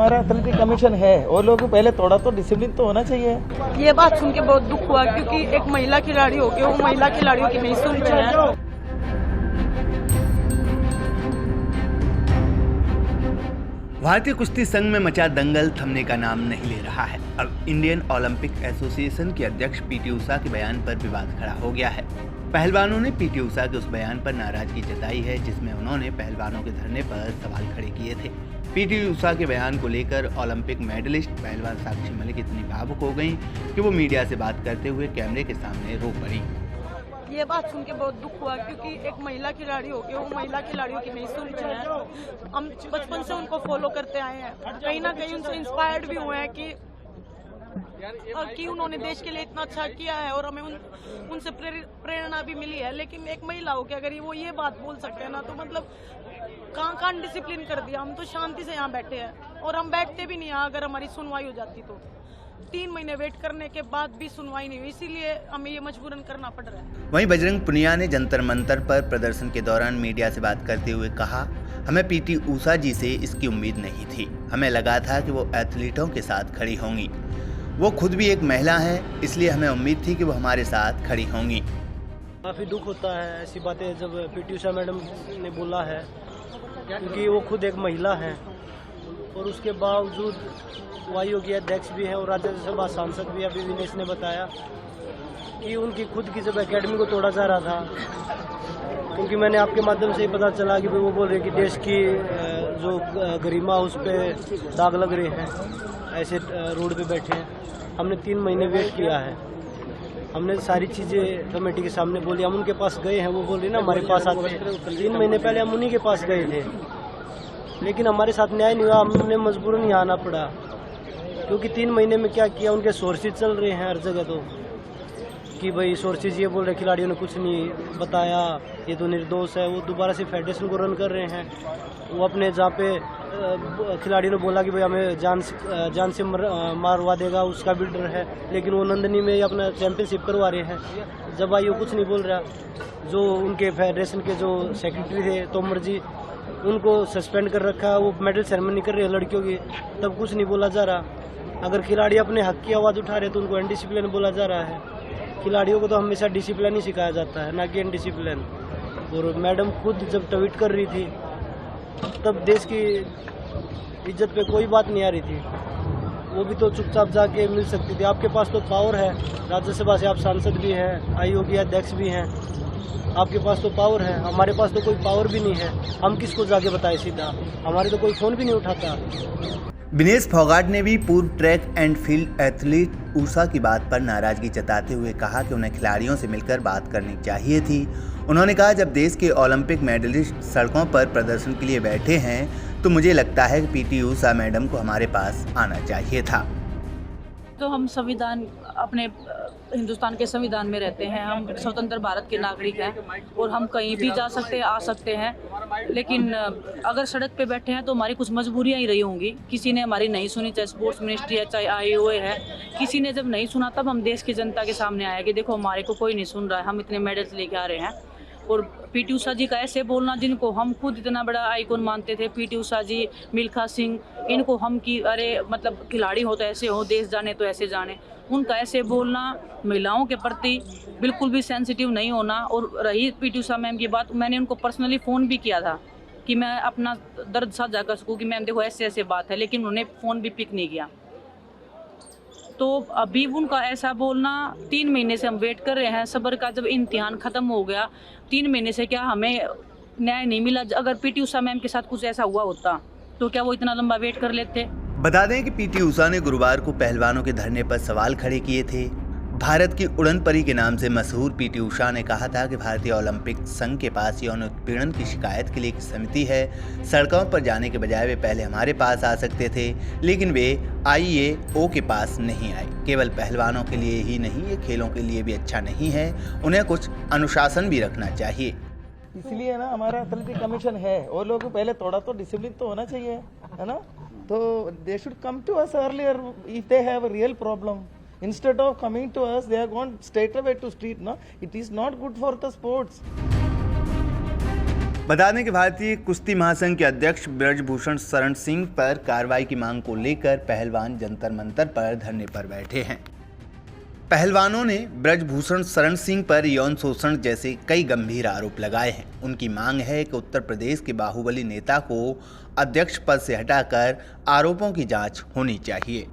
हमारा athletic commission है, वो लोग पहले थोड़ा तो डिसिप्लिन तो होना चाहिए। ये बात सुन के बहुत दुख हुआ, क्योंकि एक महिला खिलाड़ी होके वो महिला खिलाड़ियों की नहीं सुन रहे हैं। भारतीय कुश्ती संघ में मचा दंगल थमने का नाम नहीं ले रहा है। अब इंडियन ओलंपिक एसोसिएशन के अध्यक्ष पीटी उषा के बयान पर विवाद खड़ा हो गया है। पहलवानों ने पीटी उषा के उस बयान पर नाराजगी जताई है जिसमें उन्होंने पहलवानों के धरने पर सवाल खड़े किए थे। पीटी उषा के बयान को लेकर ओलंपिक मेडलिस्ट पहलवान साक्षी मलिक इतनी भावुक हो गईं कि वो मीडिया से बात करते हुए कैमरे के सामने रो पड़ी। ये बात सुन के बहुत दुख हुआ, क्योंकि एक महिला खिलाड़ी होके वो महिला खिलाड़ियों की नहीं सुन रहे हैं। हम बचपन से उनको फॉलो करते आए हैं, कहीं ना कहीं उनसे इंस्पायर्ड भी हुए हैं कि उन्होंने देश के लिए इतना अच्छा किया है और हमें उनसे प्रेरणा भी मिली है। लेकिन एक महिला होके अगर वो ये बात बोल सकते हैं ना, तो मतलब कहाँ डिसिप्लिन कर दिया। हम तो शांति से यहाँ बैठे हैं और हम बैठते भी नहीं यहाँ अगर हमारी सुनवाई हो जाती तो। 3 महीने वेट करने के बाद भी सुनवाई नहीं हुई, इसीलिए हमें ये मजबूरन करना पड़ रहा है। वहीं बजरंग पुनिया ने जंतर मंतर पर प्रदर्शन के दौरान मीडिया से बात करते हुए कहा, हमें पीटी उषा जी से इसकी उम्मीद नहीं थी। हमें लगा था कि वो एथलीटों के साथ खड़ी होंगी। वो खुद भी एक महिला है, इसलिए हमें उम्मीद थी कि वो हमारे साथ खड़ी होंगी। काफ़ी दुख होता है ऐसी बातें जब पीटी उषा मैडम ने बोला है, क्योंकि वो खुद एक महिला हैं और उसके बावजूद वायु के अध्यक्ष भी हैं और राज्यसभा सांसद भी। अभी विनेश ने बताया कि उनकी खुद की जब एकेडमी को तोड़ा जा रहा था, क्योंकि मैंने आपके माध्यम से ही पता चला कि वो बोल रहे कि देश की जो गरिमा उस पर दाग लग रहे हैं, ऐसे रोड पे बैठे हैं। हमने 3 महीने वेट किया है, हमने सारी चीज़ें कमेटी के सामने बोली। हम उनके पास गए हैं, वो बोल रहे ना हमारे पास आते हैं। 3 महीने पहले हम उन्हीं के पास गए थे, लेकिन हमारे साथ न्याय नहीं हुआ। हमने मजबूरन यहाँ आना पड़ा, क्योंकि 3 महीने में क्या किया, उनके सोर्सेज चल रहे हैं हर जगह तो कि भाई सोर्सेज ये बोल रहे खिलाड़ियों ने कुछ नहीं बताया, ये तो निर्दोष है। वो दोबारा से फेडरेशन को रन कर रहे हैं। वो अपने जहाँ पे खिलाड़ियों ने बोला कि भाई हमें जान से मारवा देगा, उसका भी डर है, लेकिन वो नंदनी में अपना चैंपियनशिप करवा रहे हैं। जब आई वो कुछ नहीं बोल रहा। जो उनके फेडरेशन के जो सेक्रेटरी थे तोमर जी, उनको सस्पेंड कर रखा है। वो मेडल सेरेमनी कर रहे हैं लड़कियों की, तब कुछ नहीं बोला जा रहा। अगर खिलाड़ी अपने हक की आवाज़ उठा रहे तो उनको अनडिसिप्लिन बोला जा रहा है। खिलाड़ियों को तो हमेशा डिसिप्लिन ही सिखाया जाता है, ना कि अनडिसिप्लिन। और मैडम खुद जब ट्वीट कर रही थी तब देश की इज्जत पे कोई बात नहीं आ रही थी। वो भी तो चुपचाप जाके मिल सकती थी। आपके पास तो पावर है, राज्यसभा से आप सांसद भी हैं, आयोग के अध्यक्ष भी हैं, आपके पास तो पावर है। हमारे पास तो कोई पावर भी नहीं है। हम किसको जाके बताएं सीधा? हमारे तो कोई फ़ोन भी नहीं उठाता। विनेश फोगाट ने भी पूर्व track and field athlete Usha की बात पर नाराजगी जताते हुए कहा कि उन्हें खिलाड़ियों से मिलकर बात करनी चाहिए थी। उन्होंने कहा, जब देश के ओलंपिक मेडलिस्ट सड़कों पर प्रदर्शन के लिए बैठे हैं तो मुझे लगता है कि पीटी उषा मैडम को हमारे पास आना चाहिए था। तो हम संविधान अपने हिंदुस्तान के संविधान में रहते हैं, हम स्वतंत्र भारत के नागरिक हैं और हम कहीं भी जा सकते हैं, आ सकते हैं। लेकिन अगर सड़क पे बैठे हैं तो हमारी कुछ मजबूरियां ही रही होंगी। किसी ने हमारी नहीं सुनी, चाहे स्पोर्ट्स मिनिस्ट्री है, चाहे आईओए है। किसी ने जब नहीं सुना तब हम देश की जनता के सामने आए कि देखो हमारे को कोई नहीं सुन रहा है, हम इतने मेडल्स लेके आ रहे हैं। और पीटी उषा जी का ऐसे बोलना, जिनको हम खुद इतना बड़ा आइकॉन मानते थे, पीटी उषा जी, मिल्खा सिंह, इनको हम कि अरे मतलब खिलाड़ी हो तो ऐसे हो, देश जाने तो ऐसे जाने। उनका ऐसे बोलना, महिलाओं के प्रति बिल्कुल भी सेंसिटिव नहीं होना। और रही पीटी उषा मैम की बात, मैंने उनको पर्सनली फ़ोन भी किया था कि मैं अपना दर्द साझा कर सकूँ कि मैम देखो ऐसे ऐसे बात है, लेकिन उन्होंने फ़ोन भी पिक नहीं किया। तो अभी उनका ऐसा बोलना, 3 महीने से हम वेट कर रहे हैं, सब्र का जब इम्तिहान ख़त्म हो गया, 3 महीने से क्या हमें न्याय नहीं मिला। अगर पीटी उषा मैम के साथ कुछ ऐसा हुआ होता तो क्या वो इतना लंबा वेट कर लेते? बता दें कि पीटी उषा ने गुरुवार को पहलवानों के धरने पर सवाल खड़े किए थे। भारत की उड़न परी के नाम से मशहूर पीटी उषा ने कहा था कि भारतीय ओलंपिक संघ के पास यौन उत्पीड़न की शिकायत के लिए एक समिति है। सड़कों पर जाने के बजाय वे पहले हमारे पास आ सकते थे, लेकिन वे आईएओ के पास नहीं आए। केवल पहलवानों के लिए ही नहीं, ये खेलों के लिए भी अच्छा नहीं है। उन्हें कुछ अनुशासन भी रखना चाहिए। इसलिए ना हमारा एथलेटिक कमीशन है, वो लोग पहले थोड़ा तो डिसिप्लिन तो होना चाहिए, है ना। तो they should come to us earlier if they have a real problem. Instead of coming to us, they are gone straight away to street. No, it is not good for the sports. बता दें कि भारतीय कुश्ती महासंघ के अध्यक्ष ब्रजभूषण शरण सिंह पर कार्रवाई की मांग को लेकर पहलवान जंतर मंतर पर धरने पर बैठे हैं। पहलवानों ने ब्रजभूषण शरण सिंह पर यौन शोषण जैसे कई गंभीर आरोप लगाए हैं। उनकी मांग है कि उत्तर प्रदेश के बाहुबली नेता को अध्यक्ष पद से हटाकर आरोपों की जांच होनी चाहिए।